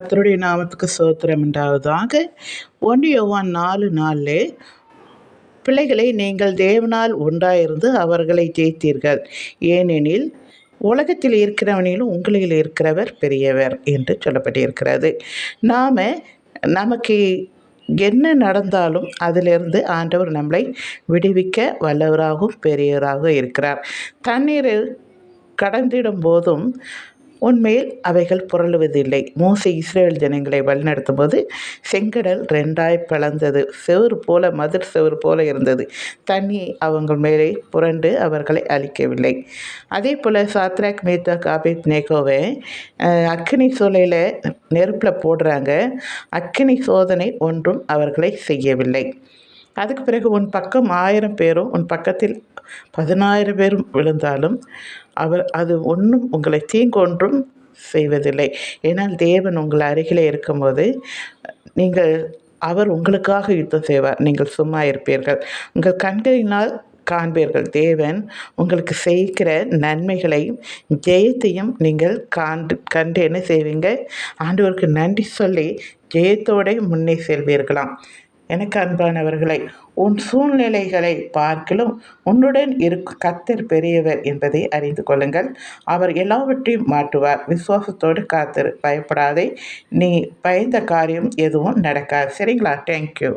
கர்த்தருடைய நாமத்துக்கு ஸ்தோத்திரம் உண்டாவதாக. 1 யோவான் 4:4 பிள்ளைகளை, நீங்கள் தேவனால் உண்டாயிருந்து அவர்களை ஜெயித்தீர்கள், ஏனெனில் உலகத்தில் இருக்கிறவனிலும் உங்களில் இருக்கிறவர் பெரியவர் என்று சொல்லப்பட்டிருக்கிறது. நமக்கு என்ன நடந்தாலும் அதிலிருந்து ஆண்டவர் நம்மளை விடுவிக்க வல்லவராகவும் பெரியவராகவும் இருக்கிறார். தண்ணீரில் கடந்திடும் போதும் உன்மேல் அவைகள் புரளுவதில்லை. மோசே இஸ்ரவேல் ஜனங்களை வழிநடத்தும் போது செங்கடல் 2ஆய் பிளந்தது. செவுறு போல, மதிர் செவுறு போல இருந்தது. தண்ணி அவங்க மேலே புரண்டு அவர்களை அழிக்கவில்லை. அதே போல் சாத்ராக், மேஷாக், ஆபேத்நேகோவை அக்கினி சூளையில் நெருப்பில் போடுறாங்க. அக்கினி சோதனை ஒன்றும் அவர்களை செய்யவில்லை. அதுக்கு பிறகு உன் பக்கம் 1000 பேரும் உன் பக்கத்தில் 10,000 பேரும் விழுந்தாலும் அது ஒன்றும் உங்களை தீங்கொன்றும் செய்வதில்லை. ஏன்னால் தேவன் உங்கள் அருகிலே இருக்கும்போது அவர் உங்களுக்காக யுத்தம் செய்வார். நீங்கள் சும்மா இருப்பீர்கள். உங்கள் கண்களினால் காண்பீர்கள். தேவன் உங்களுக்கு செய்கிற நன்மைகளையும் ஜெயத்தையும் நீங்கள் கண்டு என்ன செய்வீங்க? ஆண்டவருக்கு நன்றி சொல்லி ஜெயத்தோடு முன்னே செல்வீர்களாம். எனக்கு அன்பானவர்களை, உன் சூழ்நிலைகளை பார்க்கிலும் உன்னுடன் இருக்கும் கர்த்தர் பெரியவர் என்பதை அறிந்து கொள்ளுங்கள். அவர் எல்லாவற்றையும் மாற்றுவார். விசுவாசத்தோடு காத்திரு, பயப்படாதே. நீ பயந்த காரியம் எதுவும் நடக்காது. சரிங்களா? தேங்க்யூ.